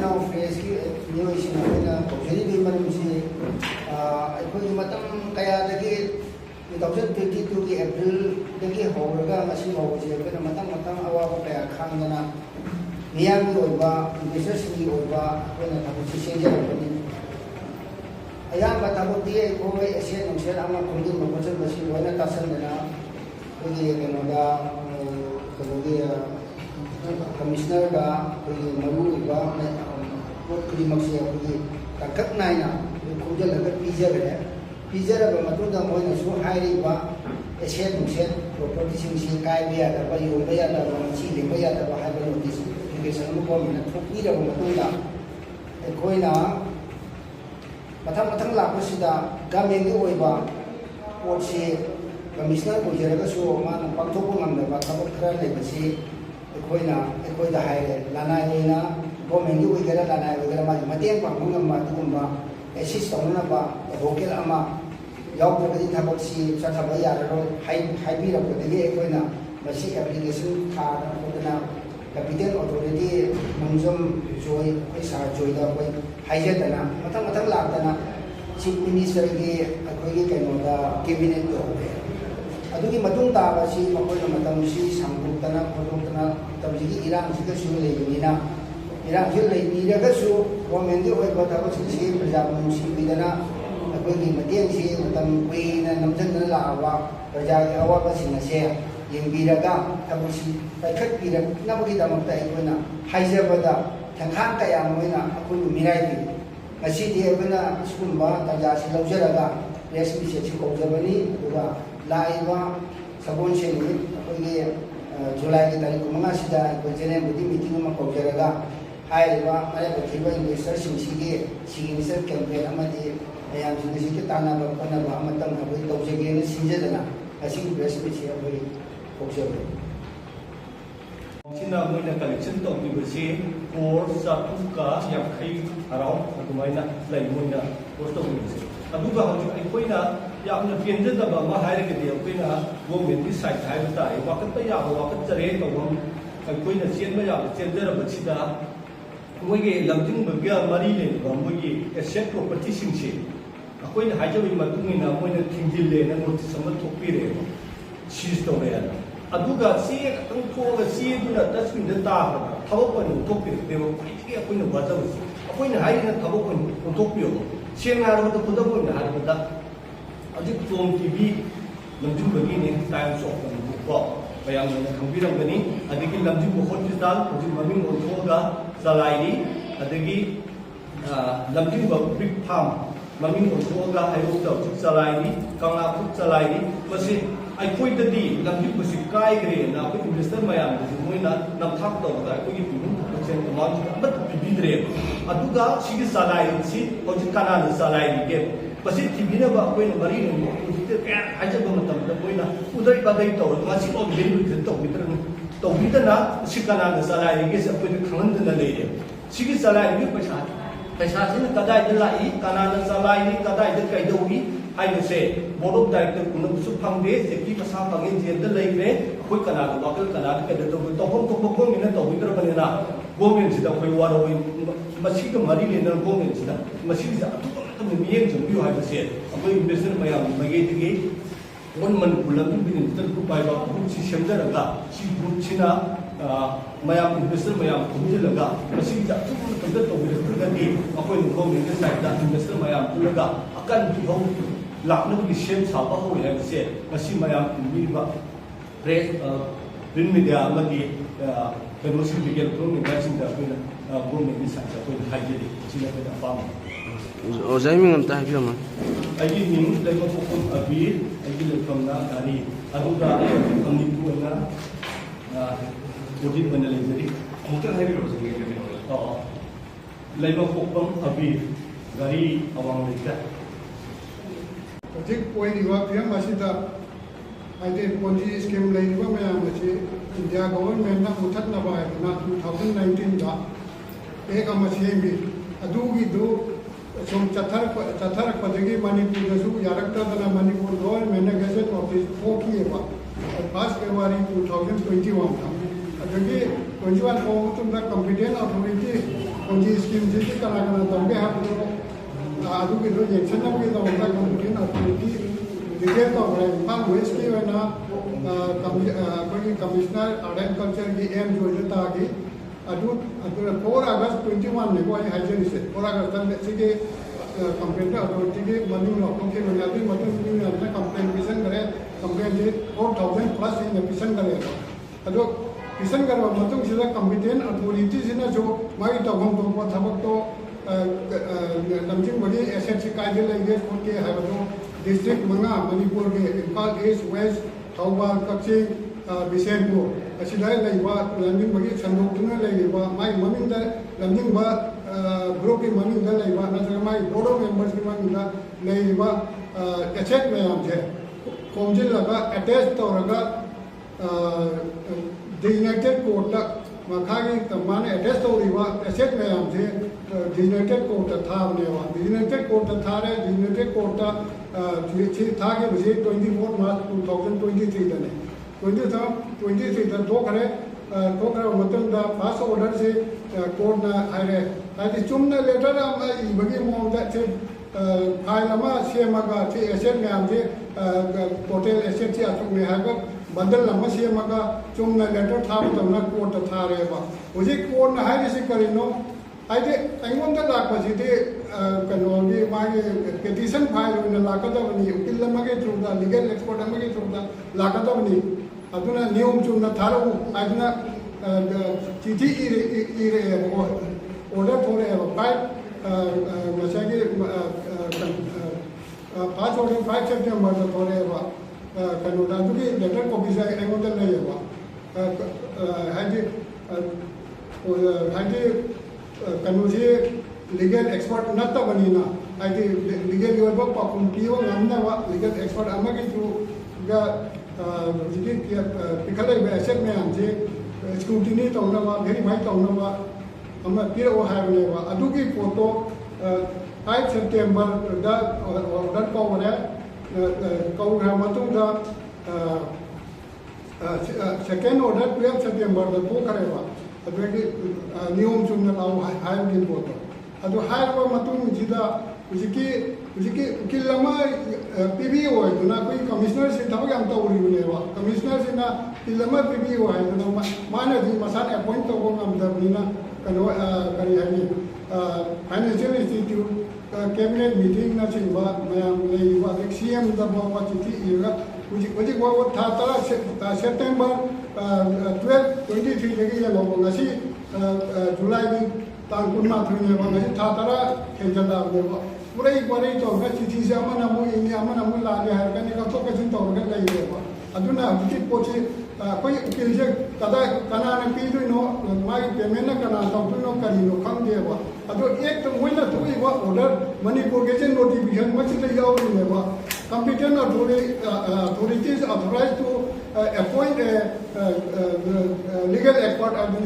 now phrase ki new is na jadi di mana mesti aku ini macam kayak lagi 2022 ki April lagi hauraga masih mau je kan matang awal kayak khang na niang di oba business di oba aku na tahu sih je ni ayam tahu dia ko Asian Nation ama kunjung macam masih wana tasan na ini kenoda kemudian Commissioner ka maru iba vote krimakse apni takak naina khujal laga pizza ba matunda moi na su hairi ba asset property sing kai be ya ba yo ba ya da ba chi le ba ya da ba ha ba notice application mo ko mina thoki ra ba matunda koina mathang la ko sida gamen ge oi ba pot se commissioner ko jera ga su ma na pak thok ko ngam da ba thabak khara le ba si koina da haire lana ina government yu igara lana igara ma mateng pa ngam ma tumba assist tawna ba vocal ama yaw ko di thabak si sa thaba ya ro hai bi ra ko de koina masi application tha ko na capital authority mungsom joy paisa joy da koi haije dana matang la dana chief minister ge akoi ge kaino da cabinet ko adugi matung ta si makoi na matam si sangputana khotona tamjigi irang siga su leina irang hi leini raga su government de oi bata ba si praja si bidana akoi gi mateng si matam kui na namjan na lawa praja gi awa ba sing ase yengbiraga tabusi paikhat pira nabugi damakta ikona haijabada thangkhang kaya moina akoi mirai bi ngasi di abana skumba taja si laujaraga resmi se chi kojabani duga laiba sabon se ni akoi July ki tarikh 5 sida ko jene budi meeting ma kojaraga haiba mare bathiba investor singsi misal campaign amadi ayam singsi ki tana ba kana ba amatang abui tawjege ni sinjadana asing resmi se abui kojabani China moina collection to bi basi or sa tuka yang khai around adumaina lai moina posto bi aduga haju ai koina yamna pienja da ba ma haire ke dia koina government ki side hai ta ai wakat pa ya wakat chare to wam ai koina chen ma ya chen da ba chi da moi ge lamjing ba ga mari le ba moi ge asset property sing che koina haja bi ma tumina moina thingil le na notice sama thokpi re cheese to re aduga si tang thoga si duna dustbin da ta thawak pa nu thokpi de ba ki koina ba ta koina haina thawak pa nu thokpi yo chen na ro da puda ko na ha da Ajik Tom TV lamjung bagi ni time shop kan buka bayang mana khambiram gani adiki lamjung hospital ajik maming ontoga salai adiki lamjung big farm maming ontoga ayo ta salai ni kangla put salai masi ai koi da di lamjung basi kai gre na ko investor mayam ji moina nam thak to da ko gi pinu chen amount bat bidre aduga sigi salai si ajik kana salai ge Pasti tibina ba koy na mari no ite kaya aja ba matam da koy na udai ba dai to ma si og bin bin to bitar to bitana si kana na salai ge sa koy khan da le ye si gi salai ge paisa sin kadai da lai kana na salai ni kadai da kai do gi ai ne se board of director kun su phang de se ki pasa pangin je da lai re koy kana da bakal kana da da to hom ni na to bitar ba ne na government si da koy wa ro ma si ga mari ne na government si da ma si sa miyeng jumbi hai base apoi investor mayam mage dige on man bulam bin tan ku pai ba ku si shamda raga si group china mayam investor mayam kumje laga masi ja tu tu da to bi ga di apoi no ko ni sai da investor mayam tu laga akan ki ho lakna ki shem sa ba ho hai base masi mayam ni ba press print media amadi commercial legal pro ni ga sin da ko na go ni sai da ko hai je di china ko da fam Ozai mi ngam ta hi ma ai ning lai ma pokon abi ai le kam na gari aduga kam ni ku na audit bana le jari motor hai ro se ke lai ma pokon abi gari awang le ka Ajik koi ni wa pia masida aite ponji scheme lai ni wa ma ma che India government na uthat na ba na 2019 da ek ma che mi adugi do som chathar padagi manipur da su yarakta da manipur government na gazette office foki ba 1 February 2021 da adagi 21 ko tum da competent authority ponji scheme कना तौगे है येंसनबीदमता competent authority declare तौरे Imphal west की commissioner art and culture की एम जो ताकि 4 अगस्त 21 ने को हाइजरिसे 4 अगस्त से कंप्लेंट अथॉरिटी के मनी लॉकडाउन के बुनियादी मतलब कंप्लेंट पिसन करे कंप्लेंट 4000 प्लस इन पिसन करे अदो पिसन करे मतलब सिदा कंपिटेंट अथॉरिटी सिना जो माई तगम तो थबक तो लमजिंग बड़ी एसेट से कायदे लेंगे के है बतो डिस्ट्रिक्ट मंगा मणिपुर के इम्फाल ईस्ट वेस्ट थौबाल कक्चिंग बिसेनपुर असिदाय लेबा लमजिंग बड़ी संदोक्तुना लेबा माई ममिंग दा लमजिंग बा ग्रुप की ममिंग दा लेबा नजर माई बोर्ड ऑफ मेंबर्स की ममिंग दा लेबा एसेट मैम जे कोमजिल लगा अटैच तौरगा डिजिग्नेटेड कोर्ट मखागी माने अटैच तौरिबा एसेट मैम जे डिजिग्नेटेड कोर्ट थाबनेवा डिजिग्नेटेड कोर्ट थारे डिजिग्नेटेड कोर्ट थागे बजे 24 मार्च 2023 दने 23 दा दो करे मतलब दा फर्स्ट ऑर्डर से कोर्ट ना हायरे हायदि चुमना लेटर अमा इबगी मोंदा से फाइल अमा सेमगा से एसेट मैम जे टोटल एसेट से अतुक में हागा बंदल अमा सेमगा चुमना लेटर थाब तमना कोर्ट थारेबा होजे कोर्ट ना हायरि से करिनो आइदे अइमोंदा लाकपसिदे कनोगी मागे पेटिशन फाइल होना लाकदबनी उकिल लमगे थ्रुदा लीगल एक्सपर्ट अमगे थ्रुदा लाकदबनी अदुना नियम चुमना थारो आइदना चिठी इरे ऑर्डर थोड़े फाइव मसागे 5 ऑर्डर 5 सेप्टेम्बर दा थोड़े कनोदा दुगी लेटर कॉपी से अइमोंदा लेबा हाइदे हाइदे कनोजे लीगल एक्सपर्ट नत्तबनीना हाइदे लीगल योरबा पाकुम पियो नमनावा लीगल एक्सपर्ट अमगे थ्रू गा जिदि पिखले एसेट मैम जे स्क्रूटिनी तौनवा वेरीफाई तौनवा अमा पिरो हायबनेवा अदुगी फोटो 5 सेप्टेम्बर दा ऑर्डर कौरे कौरा मतुंगा सेकेंड ऑर्डर 12 सेप्टेम्बर दा तो करेवा अदुगी नियम चुमना लाउ हायबगिन फोटो अदु हायबा मतुंग जिदा उजिकी उकिल लमा पीबी होय दुना कोई कमिश्नर से थबक हम तौरिबनेवा कमिश्नर से ना किल लमा पीबी होय दुना माने दि मसान अपॉइंट तो हम दबनीना कनो करी Honey financial institute cabinet meeting ना चिंबा मैम लेबा सीएम दबा चिठी इगा उजी वो था तरा सेप्टेम्बर 12 23 लगी ये लोग ngasi जुलाई तांग कुन्मा थुने वा ngasi था तरा खेजला नेवा पूरे बारे तो चिठी से अमन अमु इनी अमन अमु लागे हर कने का तो कजिन तो ग लेबा अदुना हुकी पोची कोई उकिल जे कदा कना ने पीदु नो माई पेमेंट ना कना तौतु नो करी नो खम देबा अदो एक तो मोइना तो वा ऑर्डर मणिपुर के जे नोटिफिकेशन मच ले याव नेबा competent authorities authorized to appoint a legal expert at the